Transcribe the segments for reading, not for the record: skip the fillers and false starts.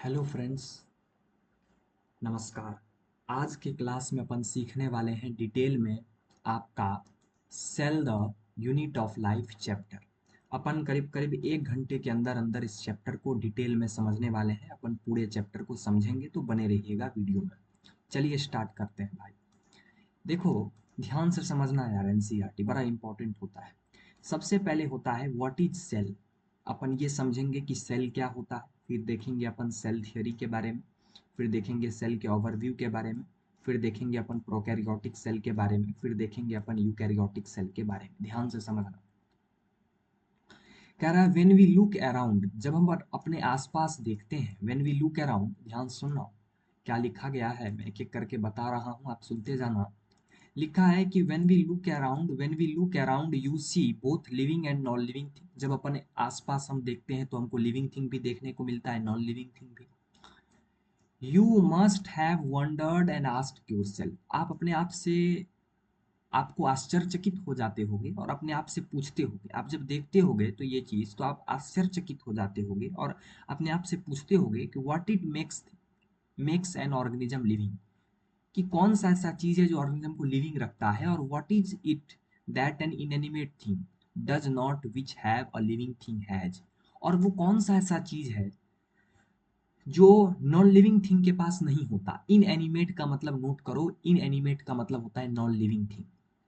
Hello friends, नमस्कार। आज के क्लास में अपन सीखने वाले हैं डिटेल में आपका cell the unit of life chapter. अपन करीब करीब 1 घंटे के अंदर अंदर इस चैप्टर को डिटेल में समझने वाले हैं। अपन पूरे चैप्टर को समझेंगे, तो बने रहिएगा वीडियो में। चलिए स्टार्ट करते हैं भाई। देखो, ध्यान से समझना यार, एनसीईआरटी बड़ा इंपॉर्टेंट होता है। सबसे पहले होता है व्हाट इज सेल। अपन ये समझेंगे कि सेल क्या होता है, फिर देखेंगे अपन सेल थियोरी के बारे में, फिर देखेंगे सेल के ओवरव्यू के बारे में, फिर देखेंगे अपन प्रोकैरियोटिक सेल के बारे में, फिर देखेंगे अपन यूकैरियोटिक सेल के बारे में। ध्यान से समझना। कह रहा है व्हेन वी लुक अराउंड, जब हम अपने आसपास देखते हैं, व्हेन वी लुक अराउंड, ध्यान सुनना क्या लिखा गया है, मैं एक एक करके बता रहा हूँ, आप सुनते जाना। लिखा है कि when we look around you see both living and non living thing. जब अपने आसपास हम देखते हैं तो हमको लिविंग थिंग भी देखने को मिलता है, नॉन लिविंग थिंग भी। You must have wondered and asked yourself, आप अपने आप से, आपको आश्चर्यचकित हो जाते होगे और अपने आप से पूछते होगे। आप जब देखते होगे तो ये चीज, तो आप आश्चर्यचकित हो जाते होगे और अपने आप से पूछते होगे कि what it makes an organism living, कि कौन सा ऐसा चीज है जो ऑर्गेनिज्म को लिविंग रखता है, और what is it that an inanimate thing does not which have a living thing has, और वो कौन सा ऐसा चीज है जो नॉन लिविंग थिंग के पास नहीं होता। इन एनिमेट का मतलब नोट करो, इन एनिमेट का मतलब होता है नॉन लिविंग थिंग।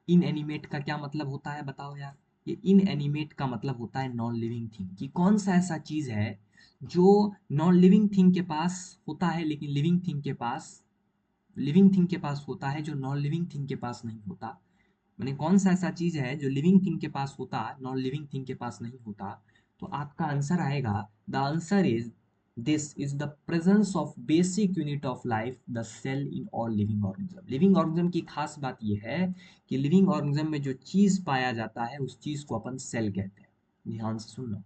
इन एनिमेट का क्या मतलब होता है बताओ यार। ये इन एनिमेट का मतलब होता है नॉन लिविंग थिंग, कि कौन सा ऐसा चीज है जो नॉन लिविंग थिंग के पास होता है लेकिन लिविंग थिंग के पास होता है, जो नॉन लिविंग थिंग के पास नहीं होता। माने कौन सा ऐसा चीज है जो लिविंग थिंग के पास होता, नॉन लिविंग थिंग के पास नहीं होता। तो आपका आंसर आएगा, the answer is this is the presence of basic unit of life the cell in all living organism. Living organism की खास बात यह है कि लिविंग ऑर्गेनिज्म में जो चीज पाया जाता है उस चीज को अपन सेल कहते हैं। ध्यान से सुनना।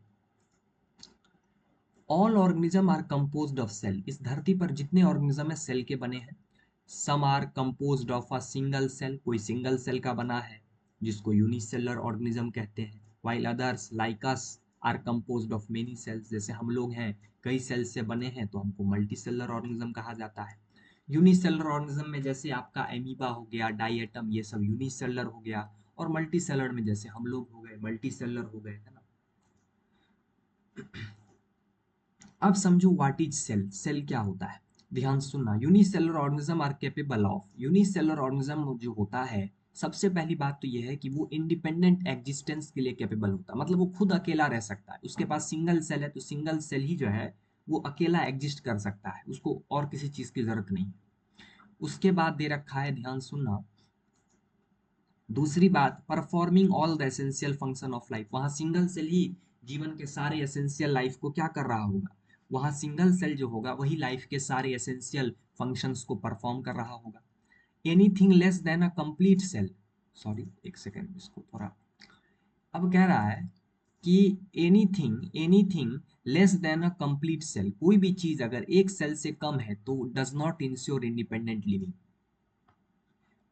All organism are composed of cell, इस धरती पर जितने ऑर्गेनिज्म है सेल के बने हैं। Some are composed of a single cell, कोई सिंगल सेल का बना है जिसको यूनिसेलुलर ऑर्गेनिज्म कहते हैं। While others like us are composed of many cells, जैसे हम लोग हैं कई सेल से बने हैं तो हमको मल्टीसेलुलर ऑर्गेनिज्म कहा जाता है। यूनिसेलुलर ऑर्गेनिज्म में जैसे आपका एमीबा हो गया, डायटम, ये सब यूनिसेलुलर हो गया। और मल्टीसेलुलर में जैसे हम लोग हो गए मल्टीसेलुलर हो गए, है ना। अब समझो व्हाट इज सेल, सेल क्या होता है। ध्यान से सुनना। Unicellular organism are capable of, unicellular organism जो होता है, सबसे पहली बात तो यह है कि वो इंडिपेंडेंट एग्जिस्टेंस के लिए कैपेबल होता है, मतलब वो खुद अकेला रह सकता है। उसके पास सिंगल सेल है तो सिंगल सेल ही जो है वो अकेला एग्जिस्ट कर सकता है, उसको और किसी चीज की जरूरत नहीं। उसके बाद दे रखा है, ध्यान सुनना, दूसरी बात, performing all the essential function of life, वहां सिंगल सेल ही जीवन के सारे एसेंशियल लाइफ को क्या कर रहा होगा, वहां सिंगल सेल जो होगा वही लाइफ के सारे एसेंशियल फंक्शंस को परफॉर्म कर रहा होगा। Anything less than a complete cell, sorry एक सेकेंड इसको थोड़ा, अब कह रहा है कि anything less than a complete cell, कोई भी चीज अगर एक सेल से कम है तो does not ensure independent living.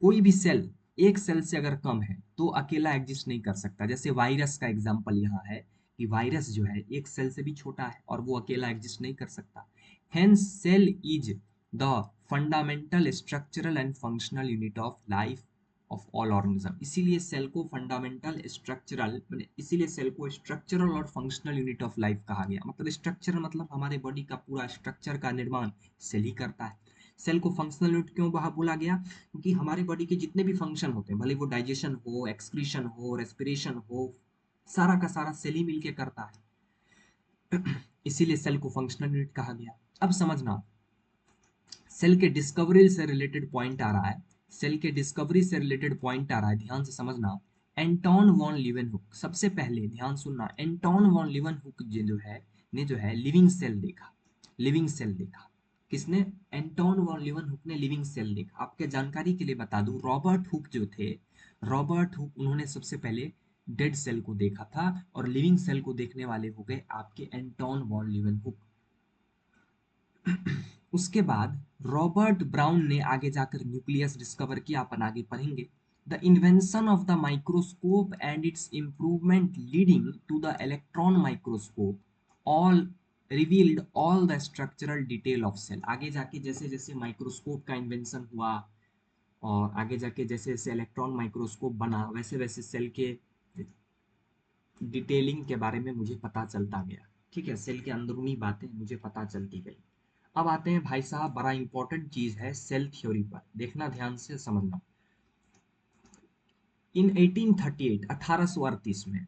कोई भी सेल एक सेल से अगर कम है तो अकेला एग्जिस्ट नहीं कर सकता। जैसे वायरस का एग्जांपल यहाँ है कि वायरस जो है एक सेल से भी छोटा है और वो अकेला एग्जिस्ट नहीं कर सकता। Hence cell is the fundamental structural and functional unit of life of all organism. इसीलिए सेल को फंडामेंटल स्ट्रक्चरल, इसीलिए सेल को स्ट्रक्चरल और फंक्शनल यूनिट ऑफ लाइफ कहा गया। मतलब स्ट्रक्चरल मतलब हमारे बॉडी का पूरा स्ट्रक्चर का निर्माण सेल ही करता है। सेल को फंक्शनल यूनिट क्यों बोला गया, क्योंकि हमारे बॉडी के जितने भी फंक्शन होते हैं, भले वो डाइजेशन हो, एक्सक्रीशन हो, रेस्पिरेशन हो, सारा का सारा सेल ही मिलके करता है। इसीलिए सेल को फंक्शनल यूनिट कहा गया। अब समझना, सेल के डिस्कवरी से रिलेटेड पॉइंट आ रहा है, सेल के डिस्कवरी से रिलेटेड पॉइंट आ रहा है, ध्यान से समझना। एंटोन वॉन लीवेनहुक, सबसे पहले ध्यान सुनना, एंटोन वॉन लीवेनहुक जो है लिविंग सेल देखा। लिविंग सेल देखा किसने, एंटोन वॉन लीवेनहुक ने लिविंग सेल देखा। आपके जानकारी के लिए बता दूं, रॉबर्ट हुक जो थे, रॉबर्ट हुक, उन्होंने सबसे पहले डेड सेल को देखा था, और लिविंग सेल को देखने वाले हो गए आपके एंटोन वॉन लीवेनहुक। उसके बाद रॉबर्ट ब्राउन ने आगे जाकर न्यूक्लियस डिस्कवर किया, अपन आगे पढ़ेंगे। The invention of the microscope and its improvement leading to the electron microscope all revealed all the structural detail of cell. आगे जाके जैसे जैसे माइक्रोस्कोप का इन्वेंशन हुआ और आगे जाके जैसे जैसे इलेक्ट्रॉन माइक्रोस्कोप बना, वैसे वैसे सेल के डिटेलिंग के बारे में मुझे पता चलता गया। ठीक है, सेल के अंदरूनी बातें मुझे पता चलती गई। अब आते हैं भाई साहब, बड़ा इंपॉर्टेंट चीज है सेल थ्योरी पर, देखना ध्यान से समझना। इन 1838 1838 में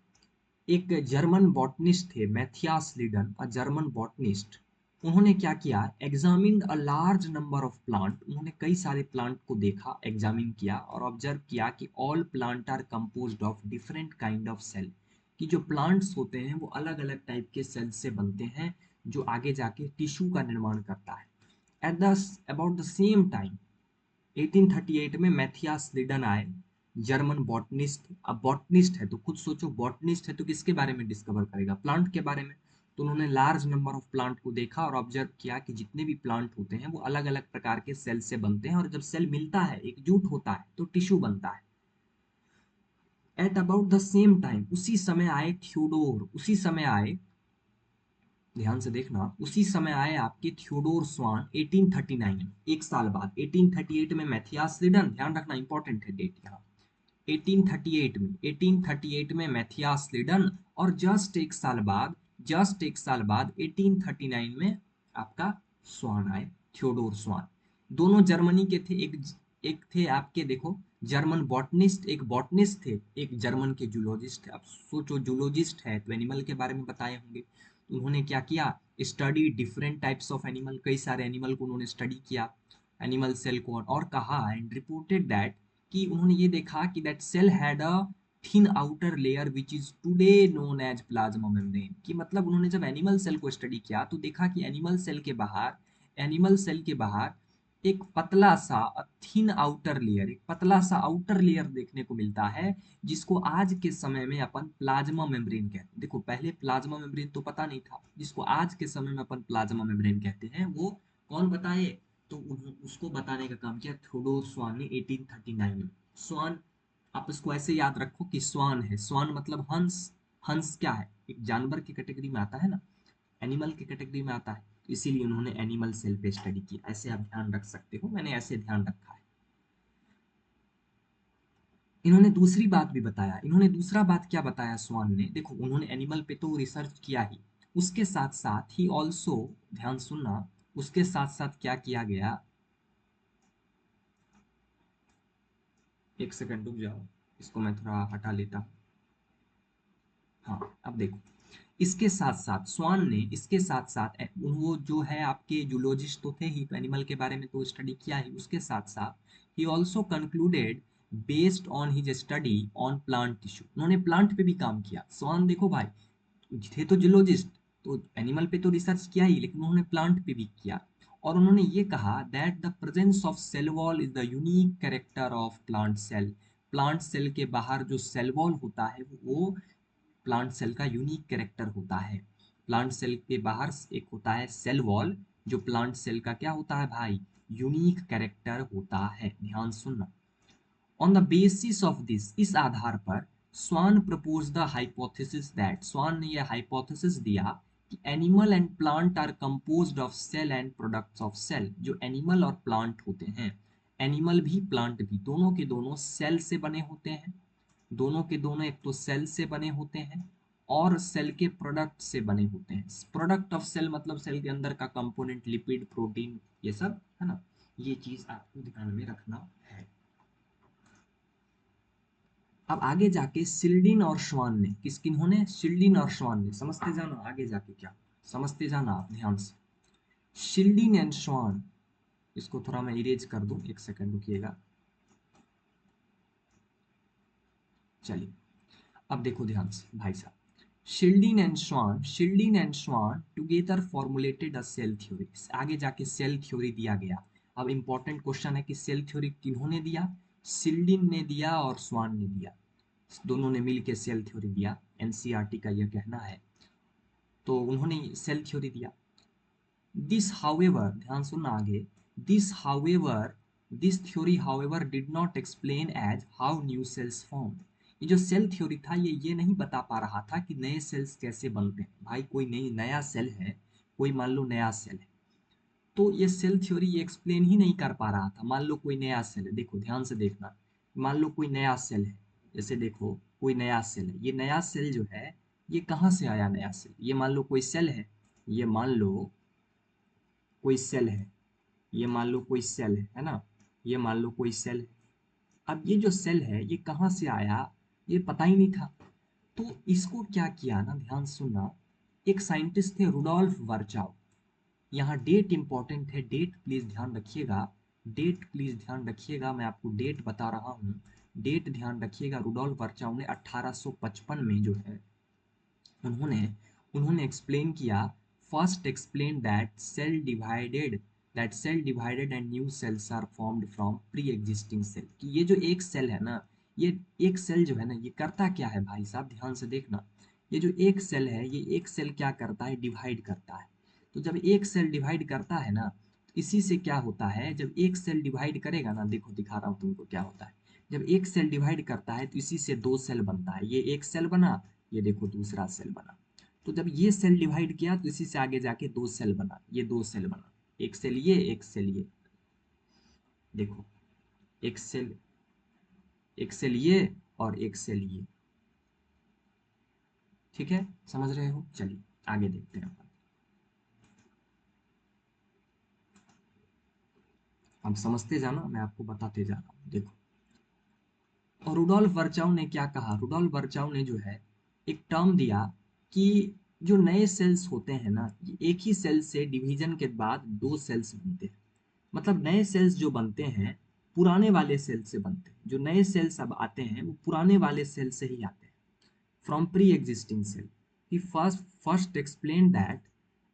एक जर्मन बॉटनिस्ट थे मैथियास लीडन, अ जर्मन बॉटनिस्ट। उन्होंने क्या किया, examined a large number of plant. उन्होंने कई सारे प्लांट को देखा, एग्जामिन किया और ऑब्जर्व किया कि all plant are composed of different kind of cell, कि जो प्लांट्स होते हैं वो अलग अलग टाइप के सेल से बनते हैं, जो आगे जाके टिश्यू का निर्माण करता है। At the about the same time 1838 में मैथियास लिडन आए, जर्मन बॉटनिस्ट। अब बॉटनिस्ट है तो खुद सोचो, बॉटनिस्ट है तो किसके बारे में डिस्कवर करेगा, प्लांट के बारे में। तो उन्होंने लार्ज नंबर ऑफ प्लांट को देखा और ऑब्जर्व किया कि जितने भी प्लांट होते हैं वो अलग अलग प्रकार के सेल से बनते हैं, और जब सेल मिलता है, एकजुट होता है, तो टिश्यू बनता है। At about the same time, उसी समय आए थियोडोर, उसी समय आए, ध्यान से देखना, उसी समय आए आपके थियोडोर स्वान 1839 में, एक साल बाद। 1838 में मैथियास लिडन, ध्यान रखना इंपॉर्टेंट है डेट यहाँ, 1838 में मैथियास लिडन, और जस्ट एक साल बाद 1839 में आपका स्वान आए, थियोडोर स्वान। दोनों जर्मनी के थे, एक थे आपके देखो जर्मन बॉटनिस्ट, एक बॉटनिस्ट थे, एक जर्मन के जूलॉजिस्ट। अब सोचो, जूलॉजिस्ट है तो एनिमल के बारे में बताए होंगे, तो उन्होंने क्या किया, study different types of animal, कई सारे एनिमल को उन्होंने स्टडी किया, एनिमल सेल को, और कहा एंड रिपोर्टेड दैट, कि उन्होंने ये देखा कि that cell had a thin outer layer which is today known as plasma membrane. कि मतलब उन्होंने जब एनिमल सेल को स्टडी किया तो देखा कि एनिमल सेल के बाहर एक पतला सा थिन आउटर लेयर, एक पतला सा आउटर लेयर देखने को मिलता है, जिसको आज के समय में अपन प्लाज्मा मेम्ब्रेन कहते हैं। देखो, पहले प्लाज्मा मेम्ब्रेन तो पता नहीं था, जिसको आज के समय में अपन प्लाज्मा मेम्ब्रेन कहते हैं, वो कौन बताए, तो उसको बताने का काम किया थियोडोर स्वान ने 1839 में। स्वान, आप इसको ऐसे याद रखो कि स्वान है, स्वान मतलब हंस। हंस क्या है, एक जानवर की कैटेगरी में आता है ना, एनिमल की कैटेगरी में आता है, तो इसीलिए उन्होंने एनिमल सेल पे स्टडी किया। ऐसे आप ध्यान रख सकते हो, मैंने ऐसे ध्यान रखा है। इन्होंने दूसरी बात भी बताया, इन्होंने दूसरा बात क्या बताया स्वान ने, देखो उन्होंने एनिमल पे तो रिसर्च किया ही, उसके साथ साथ ही ऑल्सो, ध्यान सुनना, उसके साथ साथ क्या किया गया, एक सेकंड रुक जाओ, इसको मैं थोड़ा हटा लेता हूँ। हाँ, अब देखो, इसके साथ साथ स्वान ने, इसके साथ साथ वो जो है आपके जूलॉजिस्ट तो थे ही, तो एनिमल के बारे में तो स्टडी किया ही, उसके साथ साथ he also concluded based on his study on plant tissue. उन्होंने प्लांट पे भी काम किया। स्वान देखो भाई, थे तो जूलॉजिस्ट, तो एनिमल पे तो रिसर्च किया ही, लेकिन उन्होंने प्लांट पे भी किया। और उन्होंने ये कहा that the presence of cell wall is the unique character of plant cell. Plant cell के बाहर जो सेल वॉल होता है वो प्लांट सेल का यूनिक कैरेक्टर होता है। प्लांट सेल के बाहर एक होता है सेल वॉल, जो प्लांट सेल का क्या होता है भाई, यूनिक कैरेक्टर होता है। ध्यान सुनना, on the basis of this, इस आधार पर Schwann proposed the hypothesis that, Schwann ने यह हाइपोथेसिस दिया कि animal and plant are composed of cell and products of cell. जो एनिमल और प्लांट होते हैं, एनिमल भी प्लांट भी, दोनों के दोनों सेल से बने होते हैं, दोनों के दोनों एक तो सेल से बने होते हैं और सेल के प्रोडक्ट से बने होते हैं। प्रोडक्ट ऑफ सेल मतलब सेल के अंदर का कंपोनेंट, लिपिड, प्रोटीन, ये सब है ना, ये चीज आपको ध्यान में रखना है। अब आगे जाके सिल्डिन और श्वान ने, किन्होंने, सिल्डिन और श्वान ने, समझते जाना आगे जाके क्या, समझते जाना आप ध्यान से। शिल्डिन एंड श्वान, इसको थोड़ा मैं इरेज कर दूं, एक सेकंड रुकिएगा। चलिए, अब देखो ध्यान से भाई साहब, शिल्डिन एंड श्वान टुगेदर फॉर्मुलेटेड अ सेल थ्योरी। आगे जाके सेल थ्योरी दिया गया। अब इंपॉर्टेंट क्वेश्चन है कि सेल थ्योरी किन्होंने दिया, शिल्डिन ने दिया और श्वान ने दिया, दोनों ने मिलकर सेल थ्योरी दिया, एनसीईआरटी का यह कहना है। तो उन्होंने सेल थ्योरी दिया। दिस हाउएवर, ध्यान सुनना आगे, this however, this theory however did not explain as how new cells form. ये जो सेल थ्योरी था, ये नहीं बता पा रहा था कि नए सेल्स कैसे बनते हैं। भाई कोई नई नया सेल है, कोई मान लो नया सेल है, तो ये सेल थ्योरी ये एक्सप्लेन ही नहीं कर पा रहा था। मान लो कोई नया सेल है, देखो ध्यान से देखना, मान लो कोई नया सेल है, जैसे देखो कोई नया सेल है, ये नया सेल जो है ये कहाँ से आया नया सेल, ये मान लो कोई सेल है, ये मान लो कोई सेल है, ये मान लो कोई सेल है ना, ये मान लो कोई सेल है। अब ये जो सेल है ये कहाँ से आया ये पता ही नहीं था। तो इसको क्या किया ना, ध्यान से सुनना, एक साइंटिस्ट थे रुडोल्फ वर्चाउ, यहाँ डेट इंपॉर्टेंट है, डेट प्लीज ध्यान रखिएगा, डेट प्लीज ध्यान रखिएगा, मैं आपको डेट बता रहा हूँ, डेट ध्यान रखिएगा। रुडोल्फ वर्चाउ ने 1855 में जो है उन्होंने उन्होंने एक्सप्लेन किया, first explain that cell divided and new cells are formed from pre existing cell, कि ये जो एक सेल है ना, ये एक सेल जो है ना ये करता क्या है भाई साहब, ध्यान से देखना, ये जो एक सेल है ये एक सेल क्या करता है, डिवाइड करता है। तो जब एक सेल डिवाइड करता है ना, तो इसी से क्या होता है, जब एक सेल डिवाइड करेगा ना, देखो दिखा रहा हूँ तुमको क्या होता है, जब एक सेल डिवाइड करता है तो इसी से दो सेल बनता है, ये एक सेल बना, ये देखो दूसरा सेल बना। तो जब ये सेल डिवाइड किया तो इसी से आगे जाके दो सेल बना, ये दो सेल बना, एक सेल ये एक सेल ये, देखो एक सेल, एक सेल ये और एक सेल ये, ठीक है, समझ रहे हो। चलिए आगे देखते हैं अपन, अब समझते जाना, मैं आपको बताते जा रहा हूँ, देखो। और रुडोल्फ वर्चाउ ने क्या कहा, रुडोल्फ वर्चाउ ने जो है एक टर्म दिया कि जो नए सेल्स होते हैं ना, ये एक ही सेल से डिवीजन के बाद दो सेल्स बनते हैं, मतलब नए सेल्स जो बनते हैं पुराने वाले सेल से बनते हैं, जो नए सेल्स अब आते हैं वो पुराने वाले सेल से ही आते हैं, from pre existing cell. He first explain that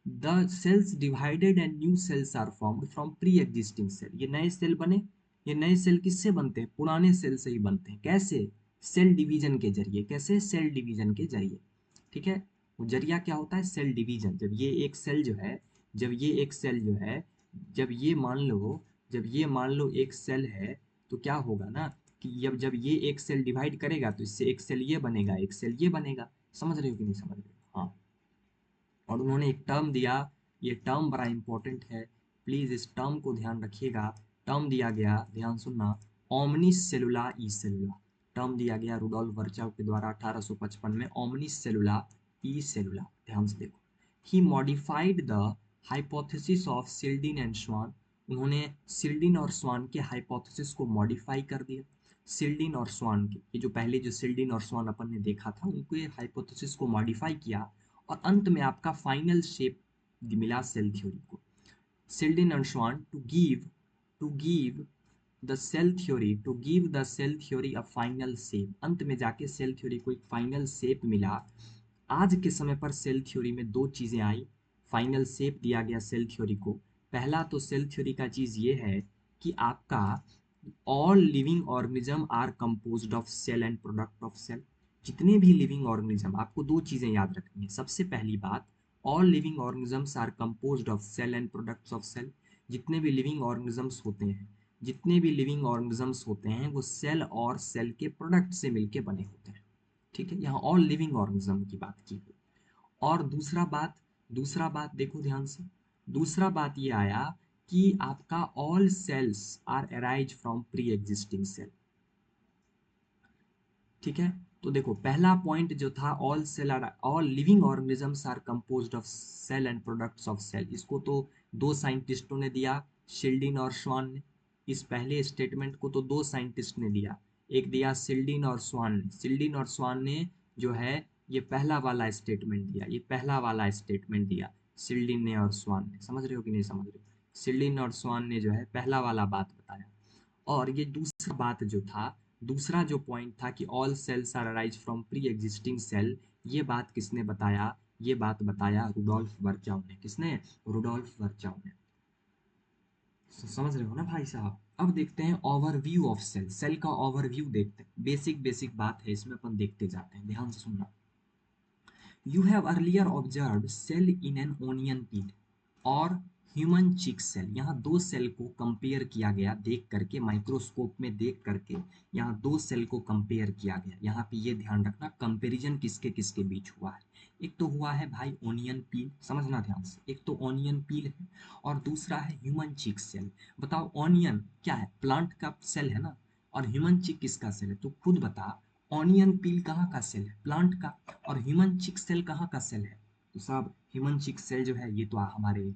the cells divided and new cells are formed from pre existing cell, ये नए सेल बने, ये नए सेल किससे बनते हैं, पुराने सेल से ही बनते हैं, कैसे, सेल डिवीजन के जरिए, कैसे, सेल डिवीजन के जरिए, ठीक है। वो जरिया क्या होता है, सेल डिवीजन, जब ये एक सेल जो है, जब ये एक सेल जो है, जब ये मान लो, जब ये मान लो एक सेल है, तो क्या होगा ना कि जब जब ये एक सेल डिवाइड करेगा तो इससे एक सेल ये बनेगा, एक सेल ये बनेगा, समझ रहे हो कि नहीं समझ रहे हो, हाँ। और उन्होंने एक टर्म दिया, ये टर्म बड़ा इंपॉर्टेंट है, प्लीज इस टर्म को ध्यान रखिएगा। टर्म दिया गया, ध्यान सुनना, ओमनी सेलुला ई सेलुला, टर्म दिया गया रुडोल्फ वर्चाउ के द्वारा 1855 में, ओमनी सेलुला ई सेलुला, ध्यान से देखो। He modified the hypothesis of Schleiden and Schwann, उन्होंने सिल्डिन और स्वान के हाइपोथेसिस को मॉडिफाई कर दिया, सिल्डिन और स्वान के, ये जो पहले जो सिल्डिन और स्वान अपन ने देखा था उनके हाइपोथेसिस को मॉडिफाई किया, और अंत में आपका फाइनल शेप मिला सेल थ्योरी को। Schleiden and Schwann to give the cell theory, to give the cell theory a final shape, अंत में जाके सेल थ्योरी को एक फाइनल शेप मिला। आज के समय पर सेल थ्योरी में दो चीजें आई, फाइनल शेप दिया गया सेल थ्योरी को। पहला तो सेल थ्योरी का चीज ये है कि आपका all living organism are composed of cell and product of cell, जितने भी लिविंग ऑर्गेनिज्म, आपको दो चीजें याद रखनी है, सबसे पहली बात, all living organisms are composed of cell and products of cell, जितने भी लिविंग ऑर्गेनिजम्स होते हैं, जितने भी लिविंग ऑर्गेनिजम्स होते हैं वो सेल और सेल के प्रोडक्ट से मिलके बने होते हैं, ठीक है, यहाँ ऑल लिविंग ऑर्गेनिज्म की बात की गई। और दूसरा बात देखो ध्यान से, दूसरा बात ये आया कि आपका all cells are arise from pre existing cell, ठीक है। तो देखो पहला पॉइंट जो था, all living organisms are composed of cell and products of cell, इसको तो दो साइंटिस्टों ने दिया, शिल्डिन और स्वान ने, इस पहले स्टेटमेंट को तो दो साइंटिस्ट ने दिया, एक दिया सिल्डिन और स्वान ने, सिल्डिन और स्वान ने जो है ये पहला वाला स्टेटमेंट दिया, ये पहला वाला स्टेटमेंट दिया सिल्डिन ने और स्वान ने, समझ रहे हो कि नहीं समझ रहे हो, सिल्डिन और स्वान ने जो है पहला वाला बात बताया। और ये दूसरा बात जो था, दूसरा जो पॉइंट था कि all cells are arise from pre existing cell, ये बात किसने बताया, ये बात बताया रुडोल्फ वर्चाउ ने, किसने, रुडोल्फ वर्चाउ ने, समझ रहे हो ना भाई साहब। अब देखते हैं ओवरव्यू ऑफ सेल, सेल का ओवरव्यू देखते हैं, बेसिक बेसिक बात है इसमें, अपन देखते जाते हैं, ध्यान से सुनना। You have earlier observed cell in an onion peel और ह्यूमन चिक सेल, यहाँ दो सेल को कंपेयर किया गया, देख करके माइक्रोस्कोप में देख करके यहाँ दो सेल को कंपेयर किया गया, यहाँ पे ये ध्यान रखना कंपैरिजन किसके किसके बीच हुआ है, एक तो हुआ है भाई ओनियन पील, समझना ध्यान से, एक तो ओनियन पील है और दूसरा है ह्यूमन चीक सेल। बताओ ऑनियन क्या है, प्लांट का सेल है ना, और ह्यूमन चीक किसका सेल है, तो खुद बता। ऑनियन पील कहाँ का सेल है, प्लांट का, और ह्यूमन चीक सेल कहाँ का सेल है, तो साहब ह्यूमन चीक सेल जो है ये तो हमारे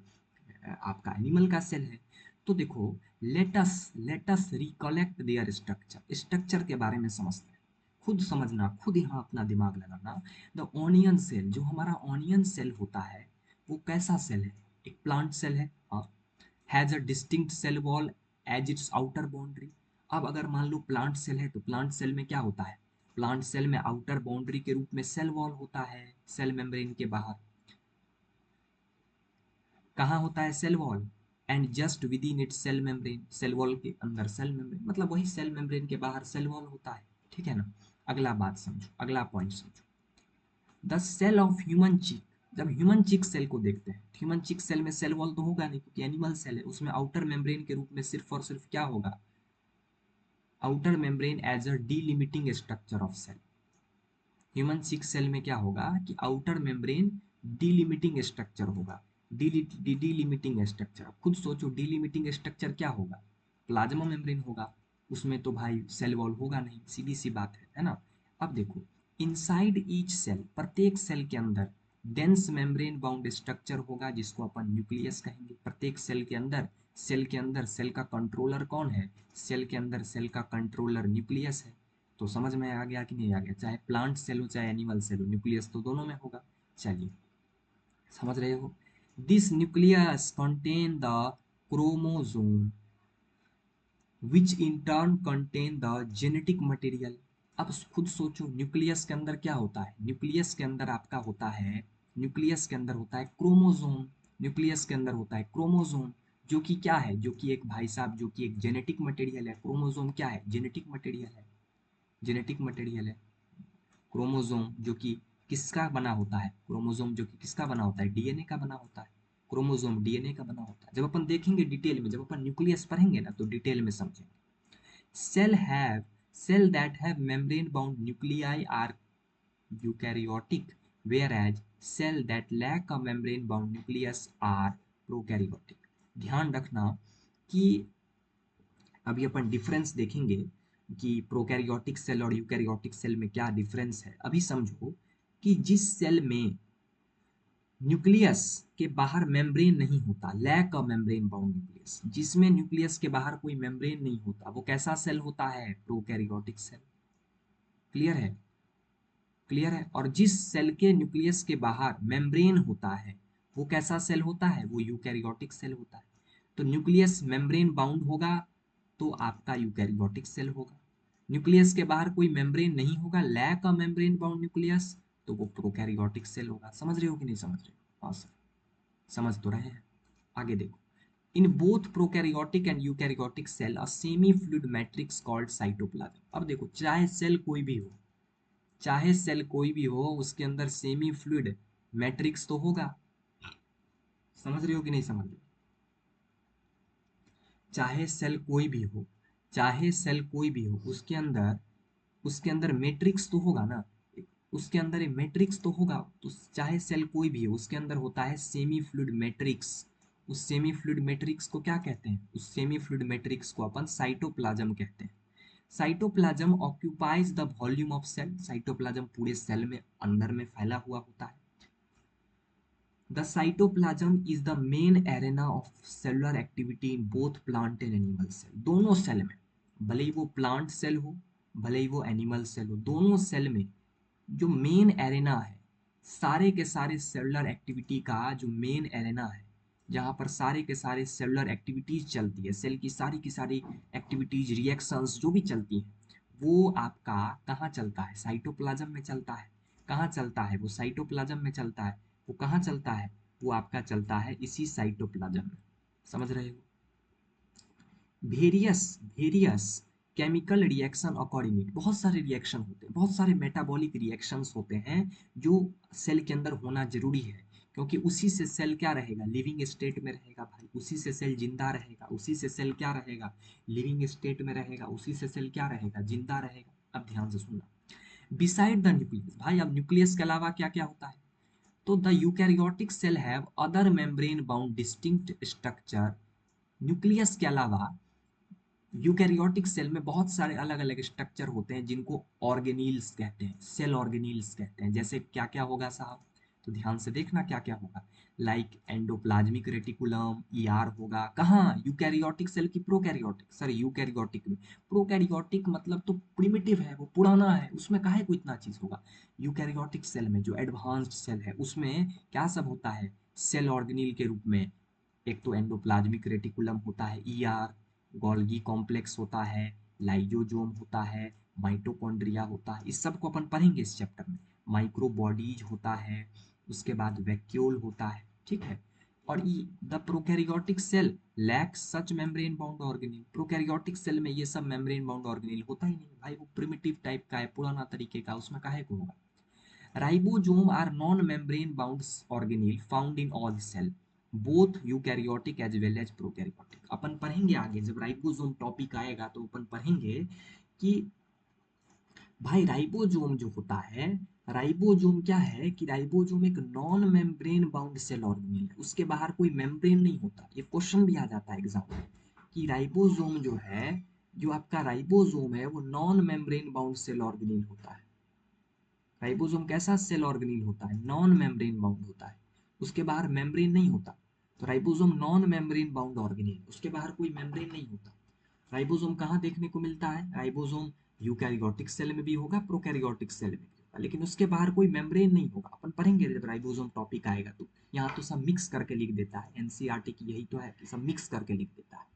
आपका एनिमल का सेल है। तो देखो, let's recollect their structure, structure के बारे में समझते हैं, खुद समझना, खुद यहाँ अपना दिमाग लगाना। द ऑनियन सेल, जो हमारा ऑनियन सेल होता है वो कैसा सेल है, एक प्लांट सेल है, हाँ, has a distinct cell wall as its outer boundary. अब अगर मान लो प्लांट सेल है तो प्लांट सेल में क्या होता है, प्लांट सेल में आउटर बाउंड्री के रूप में सेल वॉल होता है, सेल मेम्ब्रेन के बाहर कहाँ होता है cell wall, and just within it cell membrane, cell wall के अंदर सेल मेम्ब्रेन, मतलब वही सेल मेम्ब्रेन के बाहर सेल वॉल होता है, ठीक है ना। अगला बात समझो, अगला पॉइंट समझो, the cell of human cheek. जब ह्यूमन चीक सेल को देखते हैं, ह्यूमन चीक सेल में सेल वॉल तो होगा नहीं क्योंकि एनिमल सेल है, उसमें आउटर मेम्ब्रेन के रूप में सिर्फ और सिर्फ क्या होगा, outer membrane as a delimiting structure of cell. Human six cell में क्या होगा कि आउटर मेम्ब्रेन डीलिमिटिंग स्ट्रक्चर होगा, डीलिमिटिंग स्ट्रक्चर, खुद सोचो डीलिमिटिंग स्ट्रक्चर क्या होगा, प्लाज्मा मेम्ब्रेन होगा, उसमें तो भाई सेल वॉल होगा नहीं, सीधी सी बात है ना। अब देखो, इनसाइड ईच सेल, प्रत्येक सेल के अंदर डेंस मेम्ब्रेन बाउंड स्ट्रक्चर होगा जिसको अपन न्यूक्लियस कहेंगे। प्रत्येक सेल के अंदर, सेल के अंदर सेल का कंट्रोलर कौन है, सेल के अंदर सेल का कंट्रोलर न्यूक्लियस है। तो समझ में आ गया कि नहीं आ गया, चाहे प्लांट सेल हो चाहे एनिमल सेल हो, न्यूक्लियस तो दोनों में होगा। चलिए, समझ रहे हो। This nucleus contain the chromosome which in turn contain the genetic material. अब खुद सोचो, न्यूक्लियस के अंदर क्या होता है, न्यूक्लियस के अंदर आपका होता है, न्यूक्लियस के अंदर होता है क्रोमोसोम, न्यूक्लियस के अंदर होता है क्रोमोसोम, जो कि क्या है, जो कि एक भाई साहब, जो कि एक जेनेटिक मटेरियल है। क्रोमोसोम क्या है, जेनेटिक मटेरियल है, जेनेटिक मटेरियल है। क्रोमोसोम जो कि किसका बना होता है, क्रोमोसोम जो कि किसका बना होता है, डीएनए का बना होता है। क्रोमोसोम डीएनए का बना होता है। जब अपन देखेंगे डिटेल में, जब अपन न्यूक्लियस पढ़ेंगे ना तो डिटेल में समझेंगे। Cell have cell that have membrane bound nuclei are eukaryotic, whereas cell that lack a membrane bound nucleus are prokaryotic। ध्यान रखना कि अभी अपन डिफरेंस देखेंगे कि प्रोकैरियोटिक सेल और यूकैरियोटिक सेल में क्या डिफरेंस है। अभी समझो कि जिस सेल में न्यूक्लियस के बाहर मेम्ब्रेन नहीं होता, lack of membrane bound nucleus, जिसमें न्यूक्लियस के बाहर कोई मेम्ब्रेन नहीं होता, वो कैसा सेल होता है, प्रोकैरियोटिक सेल। क्लियर है, क्लियर है। और जिस सेल के न्यूक्लियस के बाहर मेम्ब्रेन होता है वो कैसा सेल होता है, वो यूकैरियोटिक सेल होता है। तो न्यूक्लियस मेम्ब्रेन बाउंड होगा तो आपका यूकैरियोटिक सेल होगा, न्यूक्लियस के बाहर कोई मेम्ब्रेन नहीं होगा, lack a membrane bound nucleus, तो वो प्रोकैरियोटिक सेल होगा। समझ रहे हो कि नहीं समझ रहे हो, हाँ सर, समझ तो रहे हैं। आगे देखो, in both prokaryotic and eukaryotic cell a semi fluid matrix called cytoplasm. अब देखो, चाहे सेल कोई भी हो, चाहे सेल कोई भी हो, उसके अंदर सेमी फ्लूइड मैट्रिक्स तो होगा। समझ रहे हो कि नहीं समझ रहे हो, चाहे सेल कोई भी हो, चाहे सेल कोई भी हो, उसके अंदर मैट्रिक्स तो होगा ना, उसके अंदर एक मैट्रिक्स तो होगा। तो चाहे सेल कोई भी हो, उसके अंदर होता है सेमी फ्लूइड मैट्रिक्स। उस सेमी फ्लूइड मैट्रिक्स को क्या कहते हैं, उस सेमी फ्लूइड मैट्रिक्स को अपन साइटोप्लाज्म कहते हैं। Cytoplasm occupies the volume of cell, cytoplasm पूरे सेल में अंदर में फैला हुआ होता है। The cytoplasm is the main arena of cellular activity in both plant and animal cell. दोनों सेल में, भले ही वो प्लांट सेल हो भले ही वो एनिमल सेल हो, दोनों सेल में जो मेन एरेना है, सारे के सारे सेलुलर एक्टिविटी का जो मेन एरेना है, जहाँ पर सारे के सारे सेलुलर एक्टिविटीज चलती है, सेल की सारी एक्टिविटीज, रिएक्शंस जो भी चलती हैं, वो आपका कहाँ चलता है, साइटोप्लाज्म में चलता है। कहाँ चलता है, वो साइटोप्लाज्म में चलता है। वो कहाँ चलता है, वो आपका चलता है इसी साइटोप्लाज्म में। समझ रहे हो। Various various chemical reaction according, बहुत सारे रिएक्शन होते हैं, बहुत सारे मेटाबॉलिक रिएक्शंस होते हैं जो सेल के अंदर होना जरूरी है, क्योंकि उसी से सेल क्या रहेगा, लिविंग स्टेट में रहेगा भाई, उसी से सेल जिंदा रहेगा, उसी से सेल क्या रहेगा, लिविंग स्टेट में रहेगा, उसी से सेल क्या रहेगा, जिंदा रहेगा। अब ध्यान से सुनना, बिसाइड द न्यूक्लियस, भाई अब न्यूक्लियस के अलावा क्या क्या होता है, तो the eukaryotic cell have other membrane bound distinct structure. Nucleus के अलावा यूकैरियोटिक सेल में बहुत सारे अलग अलग स्ट्रक्चर होते हैं जिनको ऑर्गेनील्स कहते हैं, सेल ऑर्गेनील्स कहते हैं। जैसे क्या क्या होगा साहब, तो ध्यान से देखना क्या क्या होगा। लाइक एंडोप्लाज्मिक रेटिकुलम, ईआर होगा कहाँ, यूकैरियोटिक सेल की प्रोकैरियोटिक, सॉरी यूकैरियोटिक में। प्रोकैरियोटिक मतलब तो प्रिमिटिव है, वो पुराना है, उसमें काहे को इतना चीज होगा। यूकैरियोटिक सेल में जो एडवांस्ड सेल है उसमें क्या सब होता है, सेल ऑर्गेनील के रूप में। एक तो एंडोप्लाज्मिक रेटिकुलम होता है, ईआर, गोल्गी कॉम्प्लेक्स होता है, लाइजोजोम होता है, माइटोकॉन्ड्रिया होता है, इस सब को अपन पढ़ेंगे इस चैप्टर में। माइक्रोबॉडीज होता है, उसके बाद वैक्यूल होता है, ठीक है। और the prokaryotic cell lacks such membrane bound organelle. Prokaryotic cell में ये सब मेम्ब्रेन बाउंड ऑर्गेनील होता ही नहीं भाई, वो प्रिमिटिव टाइप का है, पुराना तरीके का, उसमें काहे को होगा। Ribosome are non membrane bound organelle found in all cell, both eukaryotic as well as prokaryotic. अपन पढ़ेंगे आगे, जब राइबोसोम टॉपिक आएगा तो अपन पढ़ेंगे कि भाई राइबोसोम जो होता है, राइबोसोम क्या है कि राइबोसोम एक नॉन मेम्ब्रेन बाउंड सेल ऑर्गेनील है, उसके बाहर कोई मेम्ब्रेन नहीं होता। ये क्वेश्चन भी आ जाता है एग्जाम में कि राइबोसोम जो है, जो आपका राइबोसोम है वो नॉन मेम्ब्रेन बाउंड सेल ऑर्गेनील होता है। राइबोसोम कैसा सेल ऑर्गेनील होता है, नॉन मेम्ब्रेन बाउंड होता है, उसके बाहर मेम्ब्रेन नहीं होता। तो राइबोसोम नॉन मेम्ब्रेन बाउंड ऑर्गेनील, उसके बाहर कोई मेम्ब्रेन नहीं होता। राइबोसोम कहाँ देखने को मिलता है, राइबोसोम यूकैरियोटिक सेल में भी होगा, प्रोकैरियोटिक सेल में भी होगा, लेकिन उसके बाहर कोई मेम्ब्रेन नहीं होगा। अपन पढ़ेंगे जब राइबोसोम टॉपिक आएगा तो। यहाँ तो सब मिक्स करके लिख देता है, एनसीईआरटी की यही तो है कि सब मिक्स करके लिख देता है,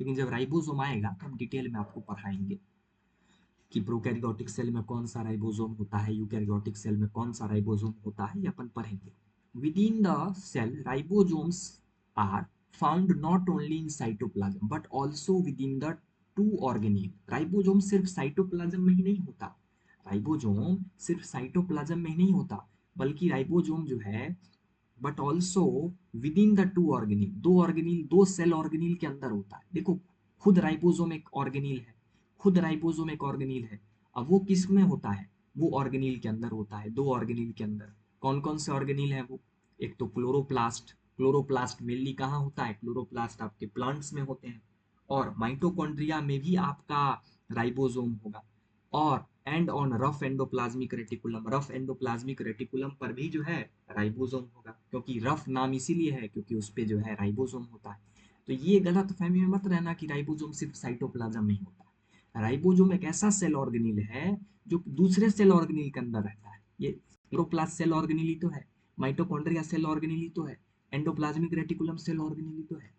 लेकिन जब राइबोसोम आएगा तो हम डिटेल में आपको पढ़ाएंगे कि प्रोकैरियोटिक सेल में कौन सा राइबोसोम होता है, यूकैरियोटिक सेल में कौन सा राइबोसोम होता है, ये अपन पढ़ेंगे। Within the cell ribosomes are found not only in cytoplasm but also within the two organelle. Ribosome सिर्फ साइटोप्लाज्म में ही नहीं होता, राइबोसोम सिर्फ साइटोप्लाज्म में ही नहीं होता, बल्कि राइबोसोम जो है but also within the two organelle, दो ऑर्गेनील, दो सेल ऑर्गेनील के अंदर होता है। देखो, खुद राइबोसोम एक ऑर्गेनील है, खुद राइबोसोम एक ऑर्गेनील है। अब वो किस में होता है, वो ऑर्गेनील के अंदर होता है, दो ऑर्गेनील के अंदर। कौन कौन से ऑर्गेनील है वो, एक तो क्लोरोप्लास्ट, क्लोरोप्लास्ट मेनली कहाँ होता है, क्लोरोप्लास्ट आपके प्लांट्स में होते हैं, और माइटोकॉन्ड्रिया में भी आपका राइबोसोम होगा। और and on rough endoplasmic reticulum, rough endoplasmic reticulum पर भी जो है राइबोसोम होगा, क्योंकि रफ नाम इसीलिए है क्योंकि उस पे जो है राइबोसोम होता है। तो ये गलत फहमी में मत रहना कि राइबोसोम सिर्फ साइटोप्लाज्म में ही होता है। राइबोसोम एक ऐसा सेल ऑर्गेनील है जो दूसरे सेल ऑर्गेनील के अंदर रहता है। ये क्लोरोप्लास्ट सेल ऑर्गेनील ही तो है, माइटोकॉन्ड्रिया सेल ऑर्गेनील ही तो है, एंडोप्लाज्मिक रेटिकुलम सेल ऑर्गेनील ही तो है।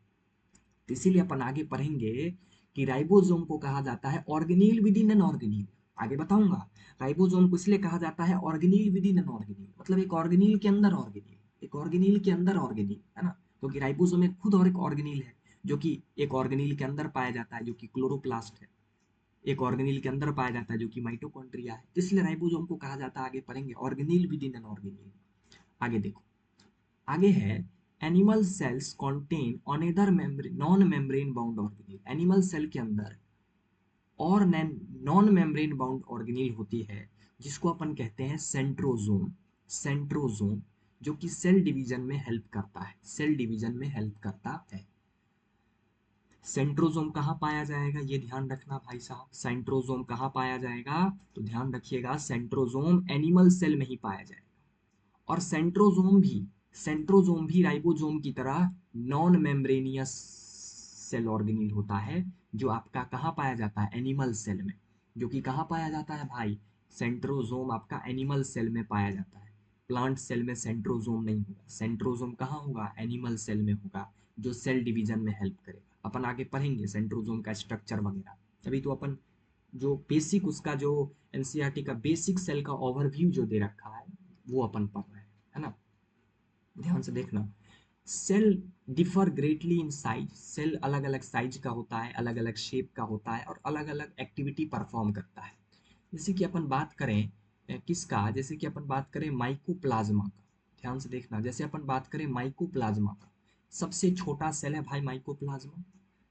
तो इसीलिए अपन आगे पढ़ेंगे कि राइबोसोम को कहा जाता है ऑर्गेनील विद इन एन ऑर्गेनील। आगे बताऊंगा राइबोसोम को इसलिए कहा जाता है ऑर्गेनील विद इन एन ऑर्गेनील, मतलब एक ऑर्गेनील के अंदर ऑर्गेनील, एक ऑर्गेनील के अंदर ऑर्गेनील, है ना। क्योंकि राइबोसोम एक खुद और एक ऑर्गेनील है, जो कि एक ऑर्गेनील के अंदर पाया जाता है जो कि क्लोरोप्लास्ट है, एक ऑर्गेनील के अंदर पाया जाता है जो कि माइटोकॉन्ड्रिया है। तो इसलिए राइबोसोम को कहा जाता है, आगे पढ़ेंगे, ऑर्गेनील विद इन एन ऑर्गेनील। आगे देखो, आगे है animal cells contain another non membrane bound organelle. Animal cell के अंदर और नॉन मेम्ब्रेन बाउंड ऑर्गेनील होती है जिसको अपन कहते हैं सेंट्रोजोम। सेंट्रोजोम जो कि सेल डिवीजन में हेल्प करता है, सेल डिवीजन में हेल्प करता है। सेंट्रोजोम कहाँ पाया जाएगा, ये ध्यान रखना भाई साहब। सेंट्रोजोम कहाँ पाया जाएगा, तो ध्यान रखिएगा, सेंट्रोजोम एनिमल सेल में ही पाया जाएगा। और सेंट्रोजोम भी राइबोसोम की तरह नॉन मेम्ब्रेनियस सेल ऑर्गेनील होता है, जो आपका कहाँ पाया जाता है, एनिमल सेल में। जो कि कहाँ पाया जाता है भाई, सेंट्रोजोम आपका एनिमल सेल में पाया जाता है। प्लांट सेल में सेंट्रोजोम नहीं होगा, सेंट्रोजोम कहाँ होगा, एनिमल सेल में होगा, जो सेल डिवीजन में हेल्प करेगा। अपन आगे पढ़ेंगे सेंट्रोजोम का स्ट्रक्चर वगैरह। अभी तो अपन जो बेसिक उसका जो एनसीईआरटी का बेसिक सेल का ओवरव्यू जो दे रखा है वो अपन पढ़ रहे हैं, है ना। ध्यान से देखना, cell differ greatly in size, cell अलग अलग साइज का होता है, अलग अलग शेप का होता है, और अलग अलग एक्टिविटी परफॉर्म करता है। जैसे कि अपन बात करें किसका, जैसे कि अपन बात करें माइकोप्लाज्मा का। ध्यान से देखना, जैसे अपन बात करें माइकोप्लाज्मा का, सबसे छोटा सेल है भाई माइकोप्लाज्मा।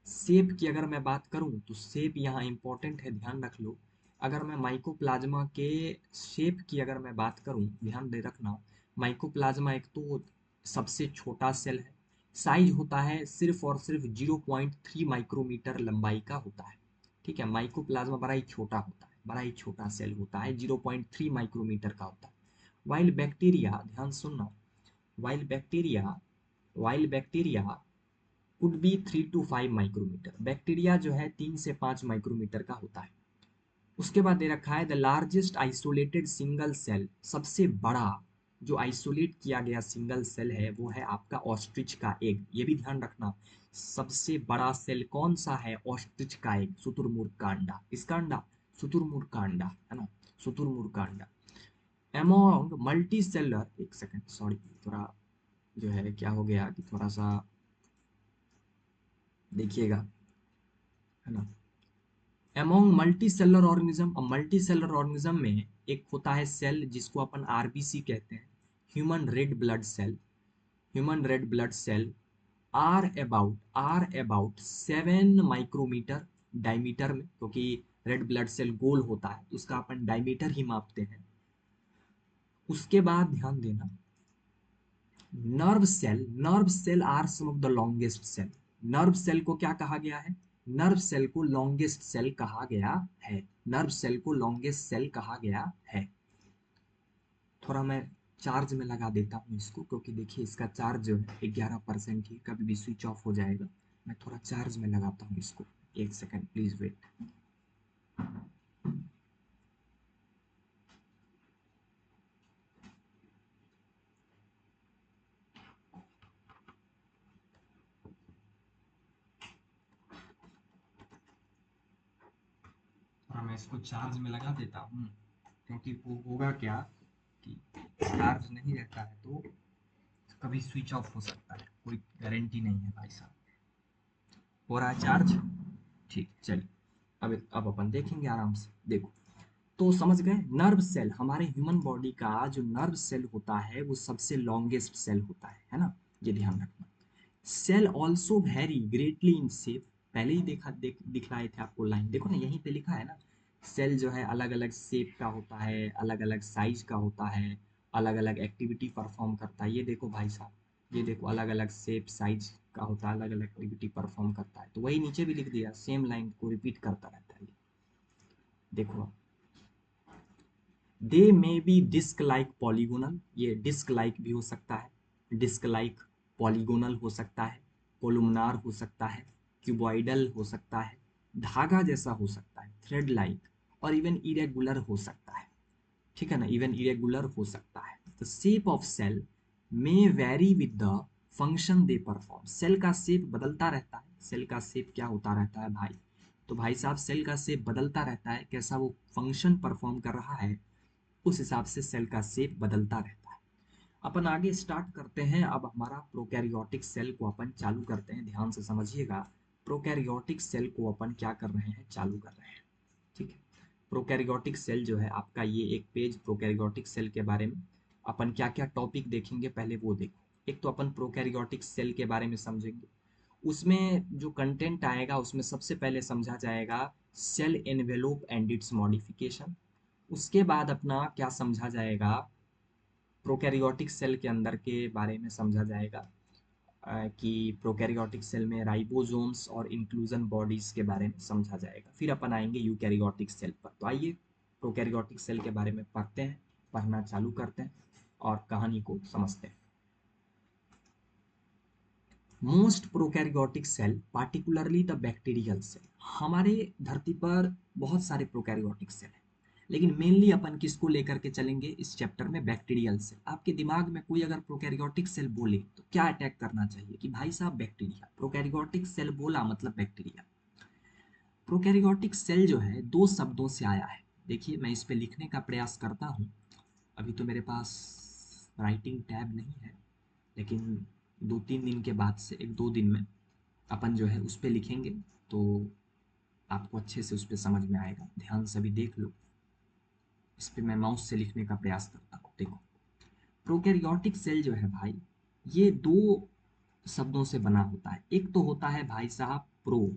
शेप की अगर मैं बात करूं तो शेप यहाँ इंपॉर्टेंट है, ध्यान रख लो। अगर मैं माइकोप्लाज्मा के शेप की अगर मैं बात करूं, ध्यान दे रखना, माइकोप्लाज्मा एक तो सबसे छोटा सेल है, साइज होता है सिर्फ और सिर्फ 0.3 माइक्रोमीटर लंबाई का होता है। ठीक है, माइकोप्लाज्मा बड़ा ही छोटा होता है, बड़ा ही छोटा सेल होता है, 0.3 माइक्रोमीटर का होता है। वाइल बैक्टीरिया, ध्यान सुनना, while bacteria while bacteria could be 3 to 5 micrometer, bacteria जो है 3 से 5 माइक्रोमीटर का होता है। उसके बाद दे रखा है the largest isolated single cell, सबसे बड़ा जो आइसोलेट किया गया सिंगल सेल है वो है आपका ऑस्ट्रिच का एग। ये भी ध्यान रखना, सबसे बड़ा सेल कौन सा है? ऑस्ट्रिच का एग, शुतुरमुर्ग का अंडा। किसका अंडा? शुतुरमुर्ग का अंडा, है ना, शुतुरमुर्ग का अंडा। एमोंग मल्टी सेलर, एक सेकेंड सॉरी, थोड़ा जो है क्या हो गया कि थोड़ा सा देखिएगा, है ना। एमोंग मल्टी सेलर ऑर्गेनिज्म, अब मल्टी सेलर ऑर्गेनिज्म में एक होता है सेल जिसको अपन आरबीसी कहते हैं, human red blood cell. Human red blood cell are about 7 micrometer diameter में, क्योंकि रेड ब्लड सेल गोल होता है तो उसका अपन डायमीटर ही मापते हैं। उसके बाद ध्यान देना, nerve cell are some of the longest cell. Nerve cell को क्या कहा गया है? नर्व सेल को लॉन्गेस्ट सेल कहा गया है। नर्व सेल को लॉन्गेस्ट सेल कहा गया है। थोड़ा मैं चार्ज में लगा देता हूँ इसको, क्योंकि देखिए इसका चार्ज जो है 11% ही, कभी भी स्विच ऑफ हो जाएगा। मैं थोड़ा चार्ज में लगाता हूँ इसको, एक सेकेंड प्लीज वेट। थोड़ा मैं इसको चार्ज में लगा देता हूँ, क्योंकि वो होगा क्या कि चार्ज नहीं रहता है तो कभी स्विच ऑफ हो सकता है, कोई गारंटी नहीं है भाई साहब। हो रहा है चार्ज? ठीक, चलिए अब अपन देखेंगे आराम से। देखो, तो समझ गए, नर्व सेल, हमारे ह्यूमन बॉडी का जो नर्व सेल होता है वो सबसे लॉन्गेस्ट सेल होता है ना, ये ध्यान रखना। Cell also vary greatly in shape, पहले ही दिखलाए थे आपको लाइन, देखो ना यहीं पे लिखा है ना, सेल जो है अलग अलग शेप का होता है, अलग अलग साइज का होता है, अलग अलग एक्टिविटी परफॉर्म करता है। ये देखो भाई साहब, ये देखो अलग अलग शेप साइज का होता है, अलग अलग एक्टिविटी परफॉर्म करता है। तो वही नीचे भी लिख दिया, सेम लाइन को रिपीट करता रहता है ये। देखो, they may be disc like polygonal, ये डिस्क लाइक भी हो सकता है, डिस्क लाइक, पॉलीगोनल हो सकता है, कोलुमनार हो सकता है, क्यूबॉइडल हो सकता है, धागा जैसा हो सकता है, थ्रेड लाइक, और इवन इरेगुलर हो सकता है। ठीक है ना, इवन इरेगुलर हो सकता है। The shape of cell may vary with the function they perform, cell का शेप बदलता रहता है। सेल का शेप क्या होता रहता है भाई? तो भाई साहब सेल का शेप बदलता रहता है, कैसा वो फंक्शन परफॉर्म कर रहा है उस हिसाब से सेल का शेप बदलता रहता है। अपन आगे स्टार्ट करते हैं, अब हमारा प्रोकैरियोटिक सेल को अपन चालू करते हैं, ध्यान से समझिएगा। प्रोकैरियोटिक सेल को अपन क्या कर रहे हैं? चालू कर रहे हैं। ठीक है, प्रोकैरियोटिक सेल जो है आपका, ये एक पेज प्रोकैरियोटिक सेल के बारे में अपन क्या क्या टॉपिक देखेंगे पहले वो देखो। एक तो अपन प्रोकैरियोटिक सेल के बारे में समझेंगे, उसमें जो कंटेंट आएगा उसमें सबसे पहले समझा जाएगा cell envelope and its modification. उसके बाद अपना क्या समझा जाएगा? प्रोकैरियोटिक सेल के अंदर के बारे में समझा जाएगा, कि प्रोकैरियोटिक सेल में राइबोसोम्स और इंक्लूजन बॉडीज के बारे में समझा जाएगा। फिर अपन आएंगे यूकैरियोटिक सेल पर। तो आइए प्रोकैरियोटिक सेल के बारे में पढ़ते हैं, पढ़ना चालू करते हैं और कहानी को समझते हैं। Most prokaryotic cell particularly the bacterial cell, हमारे धरती पर बहुत सारे प्रोकैरियोटिक सेल हैं, लेकिन मेनली अपन किसको लेकर के चलेंगे इस चैप्टर में? Bacterial cell. आपके दिमाग में कोई अगर प्रोकैरियोटिक सेल बोले तो क्या अटैक करना चाहिए कि भाई साहब बैक्टीरिया, प्रोकैरियोटिक सेल बोला मतलब बैक्टीरिया। प्रोकैरियोटिक सेल जो है दो शब्दों से आया है, देखिए मैं इस पे लिखने का प्रयास करता हूँ। अभी तो मेरे पास राइटिंग टैब नहीं है, लेकिन 2-3 दिन के बाद से, 1-2 दिन में अपन जो है उस पे लिखेंगे तो आपको अच्छे से उस पे समझ में आएगा। ध्यान से भी देख लो, इस पे मैं माउस से लिखने का प्रयास करता हूँ। देखो, प्रोकैरियोटिक सेल जो है भाई, ये दो शब्दों से बना होता है। एक तो होता है भाई साहब प्रो,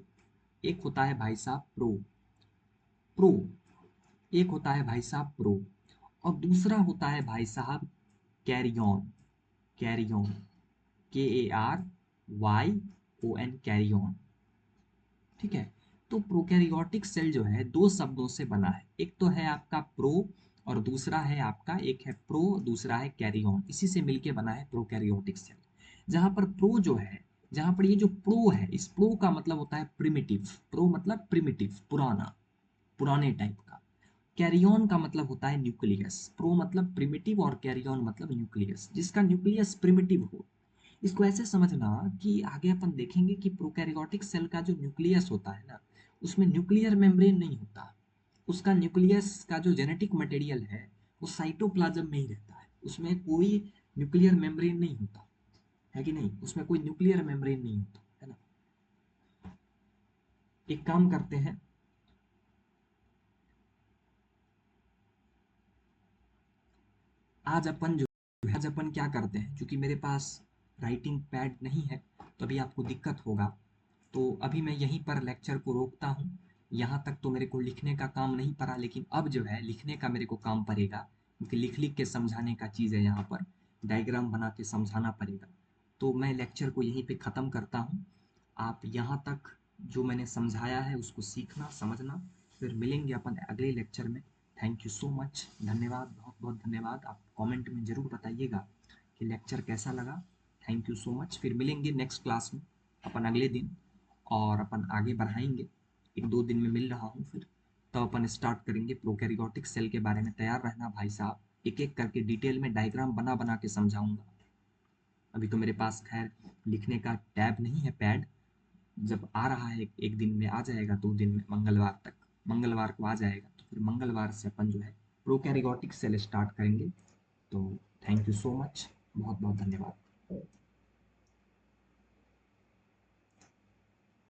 एक होता है भाई साहब प्रो, एक होता है भाई साहब प्रो, और दूसरा होता है भाई साहब कैरियन, कैरियन, KARYON, कैरियन। ठीक है। तो प्रोकैरियोटिक सेल जो है दो शब्दों से बना है, एक तो है आपका प्रो और दूसरा है आपका, एक है प्रो दूसरा है कैरियन, इसी से मिलके बना है प्रोकैरियोटिक सेल। जहां पर प्रो जो है, जहां पर ये जो प्रो है, इस प्रो का मतलब होता है प्रिमिटिव, प्रो मतलब प्रिमिटिव, पुराना, पुराने टाइप का। कैरियन का मतलब होता है न्यूक्लियस, प्रो मतलब प्रिमिटिव और कैरियन मतलब न्यूक्लियस, जिसका न्यूक्लियस प्रिमिटिव हो। इसको ऐसे समझना कि आगे अपन देखेंगे कि प्रोकैरियोटिक सेल का जो न्यूक्लियस होता है ना, उसमें न्यूक्लियर मेम्ब्रेन नहीं होता। उसका न्यूक्लियस का जो जेनेटिक मटेरियल है वो साइटोप्लाज्म में ही रहता है, उसमें कोई न्यूक्लियर मेम्ब्रेन नहीं होता है, कि नहीं, उसमें कोई न्यूक्लियर मेम्ब्रेन नहीं होता है ना। एक काम करते हैं, आज अपन जो आज अपन क्या करते हैं, क्योंकि मेरे पास राइटिंग पैड नहीं है तो अभी आपको दिक्कत होगा, तो अभी मैं यहीं पर लेक्चर को रोकता हूँ। यहाँ तक तो मेरे को लिखने का काम नहीं पड़ा, लेकिन अब जो है लिखने का मेरे को काम पड़ेगा, क्योंकि लिख लिख के समझाने का चीज़ है, यहाँ पर डायग्राम बना के समझाना पड़ेगा। तो मैं लेक्चर को यहीं पे ख़त्म करता हूँ। आप यहाँ तक जो मैंने समझाया है उसको सीखना समझना, फिर मिलेंगे अपन अगले लेक्चर में। थैंक यू सो मच, धन्यवाद, बहुत बहुत धन्यवाद। आप कमेंट में ज़रूर बताइएगा कि लेक्चर कैसा लगा। थैंक यू सो मच, फिर मिलेंगे नेक्स्ट क्लास में अपन अगले दिन, और अपन आगे बढ़ाएंगे। एक दो दिन में मिल रहा हूँ फिर, तब अपन स्टार्ट करेंगे प्रोकैरियोटिक सेल के बारे में। तैयार रहना भाई साहब, एक एक करके डिटेल में डायग्राम बना बना के समझाऊंगा। अभी तो मेरे पास खैर लिखने का टैब नहीं है, पैड। जब आ रहा है एक दिन में आ जाएगा, दो दिन में, मंगलवार तक, मंगलवार को आ जाएगा, तो फिर मंगलवार से अपन जो है प्रोकैरियोटिक सेल स्टार्ट करेंगे। तो थैंक यू सो मच, बहुत बहुत धन्यवाद।